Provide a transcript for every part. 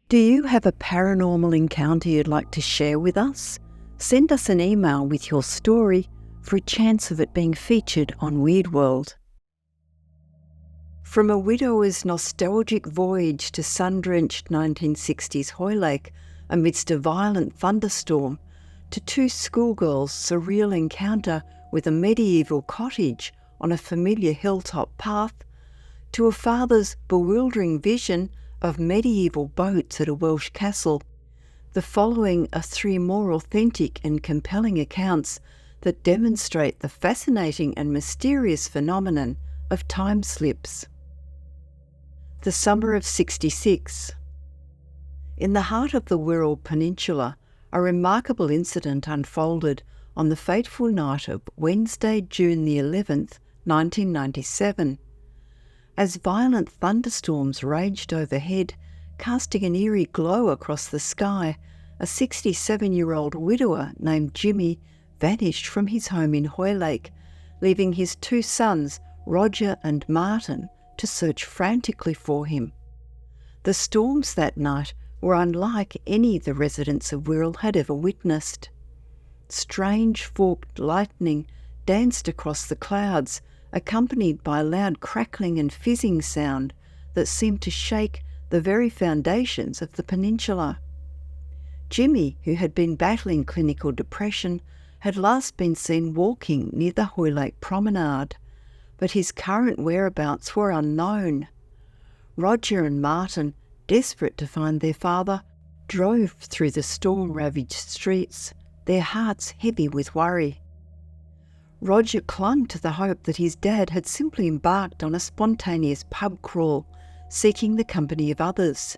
Do you have a paranormal encounter you'd like to share with us? Send us an email with your story for a chance of it being featured on Weird World. From a widower's nostalgic voyage to sun-drenched 1960s Hoylake amidst a violent thunderstorm, to two schoolgirls' surreal encounter with a medieval cottage on a familiar hilltop path, to a father's bewildering vision of medieval boats at a Welsh castle, the following are three more authentic and compelling accounts that demonstrate the fascinating and mysterious phenomenon of time slips. The summer of '66. In the heart of the Wirral Peninsula, a remarkable incident unfolded on the fateful night of Wednesday, June the 11th, 1997. As violent thunderstorms raged overhead, casting an eerie glow across the sky, a 67-year-old widower named Jimmy vanished from his home in Hoylake, leaving his two sons, Roger and Martin, to search frantically for him. The storms that night were unlike any the residents of Wirral had ever witnessed. Strange forked lightning danced across the clouds, accompanied by a loud crackling and fizzing sound that seemed to shake the very foundations of the peninsula. Jimmy, who had been battling clinical depression, had last been seen walking near the Hoylake promenade, but his current whereabouts were unknown. Roger and Martin, desperate to find their father, drove through the storm-ravaged streets, their hearts heavy with worry. Roger clung to the hope that his dad had simply embarked on a spontaneous pub crawl, seeking the company of others.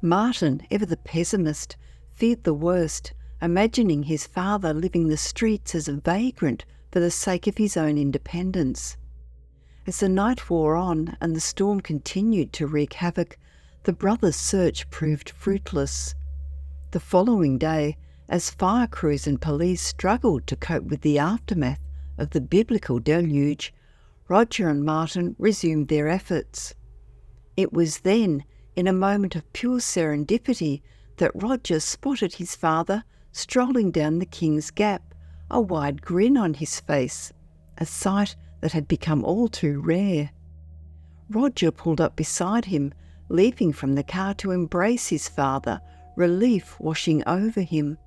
Martin, ever the pessimist, feared the worst, imagining his father living the streets as a vagrant for the sake of his own independence. As the night wore on and the storm continued to wreak havoc, the brothers' search proved fruitless. The following day, as fire crews and police struggled to cope with the aftermath of the biblical deluge, Roger and Martin resumed their efforts. It was then, in a moment of pure serendipity, that Roger spotted his father strolling down the King's Gap, a wide grin on his face, a sight that had become all too rare. Roger pulled up beside him, leaping from the car to embrace his father, relief washing over him.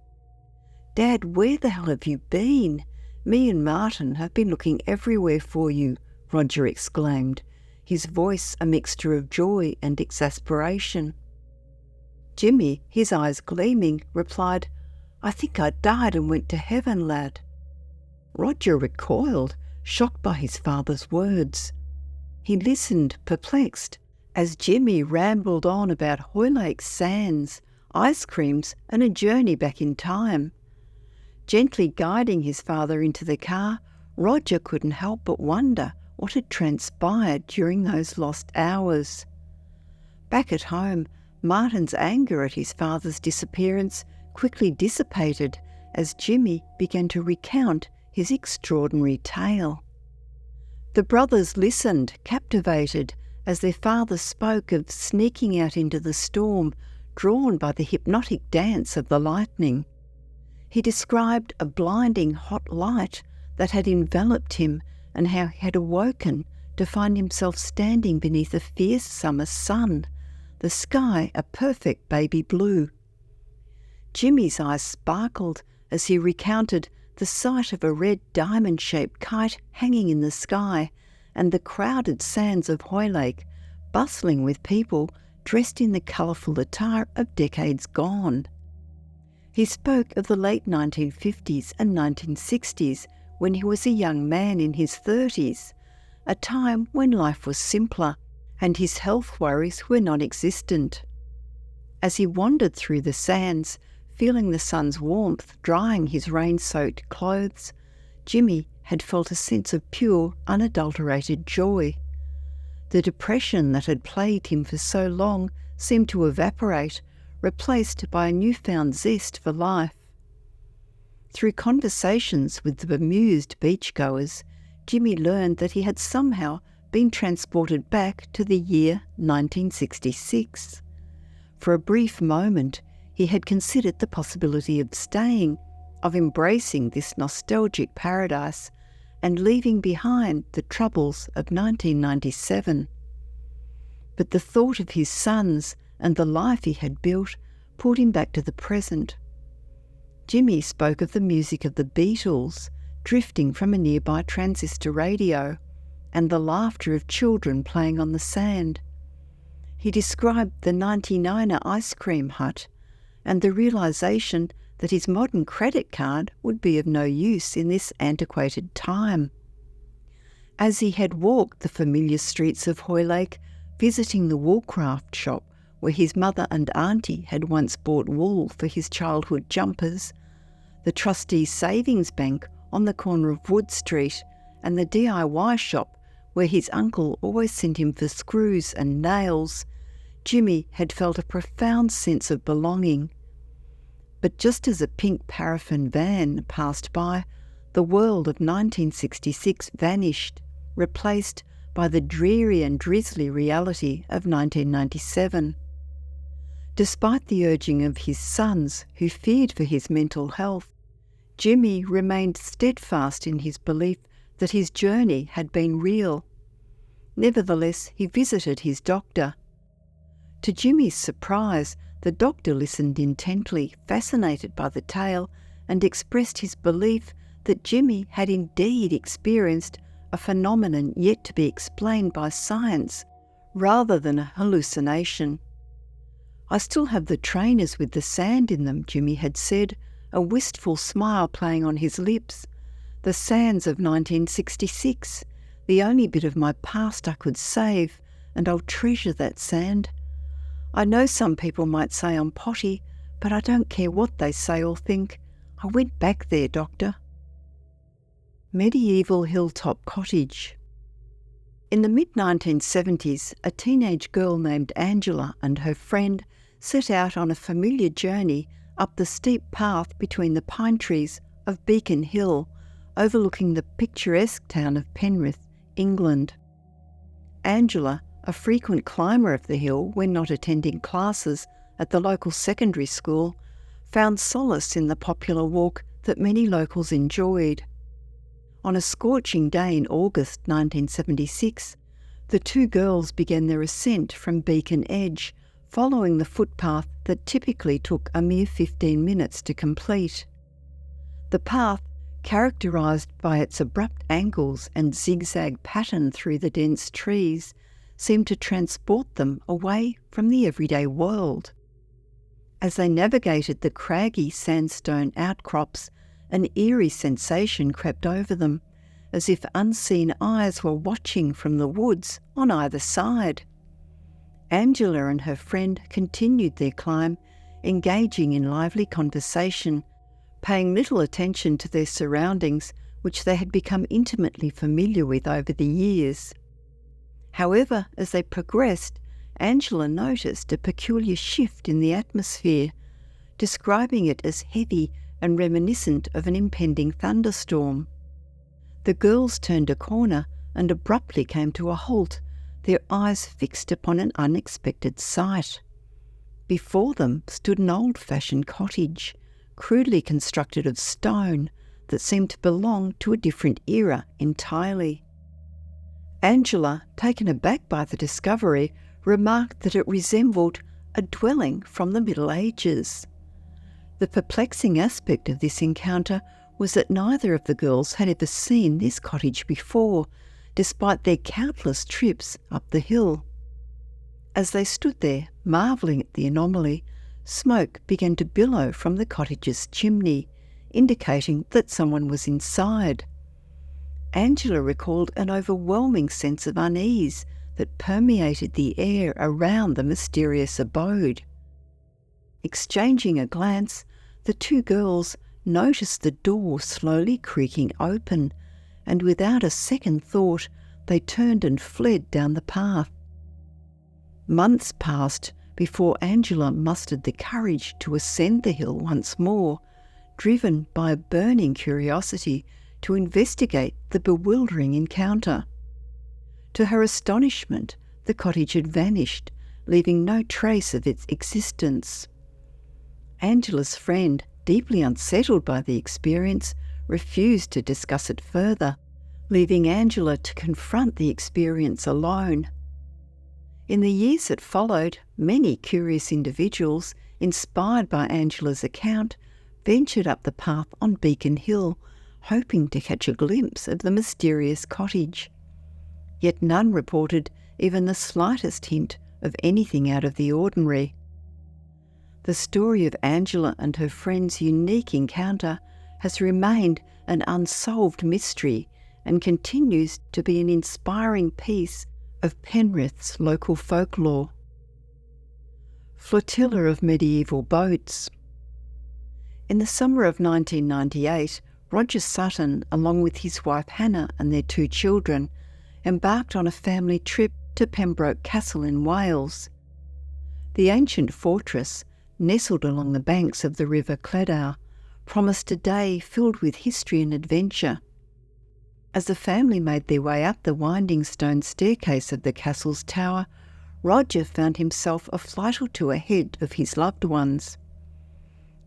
"Dad, where the hell have you been? Me and Martin have been looking everywhere for you," Roger exclaimed, his voice a mixture of joy and exasperation. Jimmy, his eyes gleaming, replied, "I think I died and went to heaven, lad." Roger recoiled, shocked by his father's words. He listened, perplexed, as Jimmy rambled on about Hoylake sands, ice creams, and a journey back in time. Gently guiding his father into the car, Roger couldn't help but wonder what had transpired during those lost hours. Back at home, Martin's anger at his father's disappearance quickly dissipated as Jimmy began to recount his extraordinary tale. The brothers listened, captivated, as their father spoke of sneaking out into the storm, drawn by the hypnotic dance of the lightning. He described a blinding hot light that had enveloped him and how he had awoken to find himself standing beneath a fierce summer sun, the sky a perfect baby blue. Jimmy's eyes sparkled as he recounted the sight of a red diamond-shaped kite hanging in the sky and the crowded sands of Hoylake, bustling with people dressed in the colourful attire of decades gone. He spoke of the late 1950s and 1960s when he was a young man in his 30s, a time when life was simpler and his health worries were non-existent. As he wandered through the sands, feeling the sun's warmth drying his rain-soaked clothes, Jimmy had felt a sense of pure, unadulterated joy. The depression that had plagued him for so long seemed to evaporate, replaced by a newfound zest for life. Through conversations with the bemused beachgoers, Jimmy learned that he had somehow been transported back to the year 1966. For a brief moment, he had considered the possibility of staying, of embracing this nostalgic paradise and leaving behind the troubles of 1997. But the thought of his sons and the life he had built pulled him back to the present. Jimmy spoke of the music of the Beatles drifting from a nearby transistor radio and the laughter of children playing on the sand. He described the 99er ice cream hut and the realisation that his modern credit card would be of no use in this antiquated time. As he had walked the familiar streets of Hoylake, visiting the woolcraft shop where his mother and auntie had once bought wool for his childhood jumpers, the trustees' savings bank on the corner of Wood Street, and the DIY shop where his uncle always sent him for screws and nails, Jimmy had felt a profound sense of belonging. But just as a pink paraffin van passed by, the world of 1966 vanished, replaced by the dreary and drizzly reality of 1997. Despite the urging of his sons, who feared for his mental health, Jimmy remained steadfast in his belief that his journey had been real. Nevertheless, he visited his doctor. To Jimmy's surprise, the doctor listened intently, fascinated by the tale, and expressed his belief that Jimmy had indeed experienced a phenomenon yet to be explained by science, rather than a hallucination. "I still have the trainers with the sand in them," Jimmy had said, a wistful smile playing on his lips. "The sands of 1966, the only bit of my past I could save, and I'll treasure that sand. I know some people might say I'm potty, but I don't care what they say or think. I went back there, Doctor." Medieval Hilltop Cottage. In the mid-1970s, a teenage girl named Angela and her friend set out on a familiar journey up the steep path between the pine trees of Beacon Hill, overlooking the picturesque town of Penrith, England. Angela, a frequent climber of the hill when not attending classes at the local secondary school, found solace in the popular walk that many locals enjoyed. On a scorching day in August 1976, the two girls began their ascent from Beacon Edge, following the footpath that typically took a mere 15 minutes to complete. The path, characterised by its abrupt angles and zigzag pattern through the dense trees, seemed to transport them away from the everyday world. As they navigated the craggy sandstone outcrops, an eerie sensation crept over them, as if unseen eyes were watching from the woods on either side. Angela and her friend continued their climb, engaging in lively conversation, paying little attention to their surroundings, which they had become intimately familiar with over the years. However, as they progressed, Angela noticed a peculiar shift in the atmosphere, describing it as heavy and reminiscent of an impending thunderstorm. The girls turned a corner and abruptly came to a halt, their eyes fixed upon an unexpected sight. Before them stood an old-fashioned cottage, crudely constructed of stone, that seemed to belong to a different era entirely. Angela, taken aback by the discovery, remarked that it resembled a dwelling from the Middle Ages. The perplexing aspect of this encounter was that neither of the girls had ever seen this cottage before, despite their countless trips up the hill. As they stood there, marvelling at the anomaly, smoke began to billow from the cottage's chimney, indicating that someone was inside. Angela recalled an overwhelming sense of unease that permeated the air around the mysterious abode. Exchanging a glance, the two girls noticed the door slowly creaking open, and without a second thought, they turned and fled down the path. Months passed before Angela mustered the courage to ascend the hill once more, driven by a burning curiosity to investigate the bewildering encounter. To her astonishment, the cottage had vanished, leaving no trace of its existence. Angela's friend, deeply unsettled by the experience, refused to discuss it further, leaving Angela to confront the experience alone. In the years that followed, many curious individuals, inspired by Angela's account, ventured up the path on Beacon Hill, hoping to catch a glimpse of the mysterious cottage. Yet none reported even the slightest hint of anything out of the ordinary. The story of Angela and her friend's unique encounter has remained an unsolved mystery and continues to be an inspiring piece of Penrith's local folklore. Flotilla of medieval boats. In the summer of 1998, Roger Sutton, along with his wife Hannah and their 2 children, embarked on a family trip to Pembroke Castle in Wales. The ancient fortress, nestled along the banks of the River Cleddau, promised a day filled with history and adventure. As the family made their way up the winding stone staircase of the castle's tower, Roger found himself a flight or two ahead of his loved ones.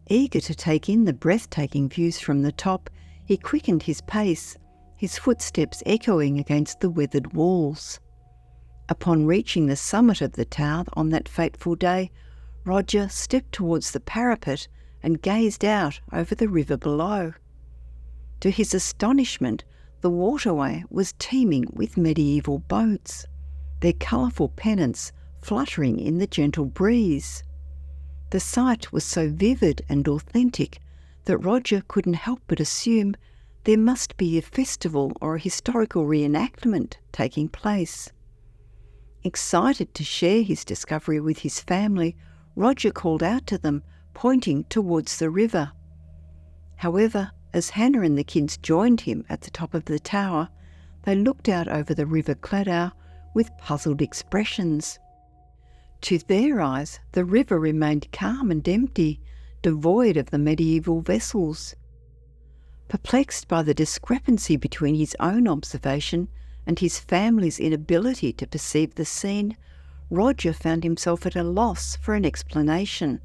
Eager to take in the breathtaking views from the top, he quickened his pace, his footsteps echoing against the weathered walls. Upon reaching the summit of the tower on that fateful day, Roger stepped towards the parapet and gazed out over the river below. To his astonishment, the waterway was teeming with medieval boats, their colourful pennants fluttering in the gentle breeze. The sight was so vivid and authentic that Roger couldn't help but assume there must be a festival or a historical reenactment taking place. Excited to share his discovery with his family, Roger called out to them, pointing towards the river. However, as Hannah and the kids joined him at the top of the tower, they looked out over the River Cleddau with puzzled expressions. To their eyes, the river remained calm and empty, devoid of the medieval vessels. Perplexed by the discrepancy between his own observation and his family's inability to perceive the scene, Roger found himself at a loss for an explanation.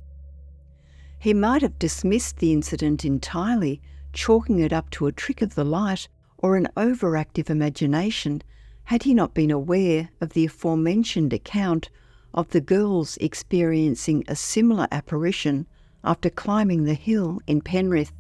He might have dismissed the incident entirely, chalking it up to a trick of the light or an overactive imagination, had he not been aware of the aforementioned account of the girls experiencing a similar apparition after climbing the hill in Penrith.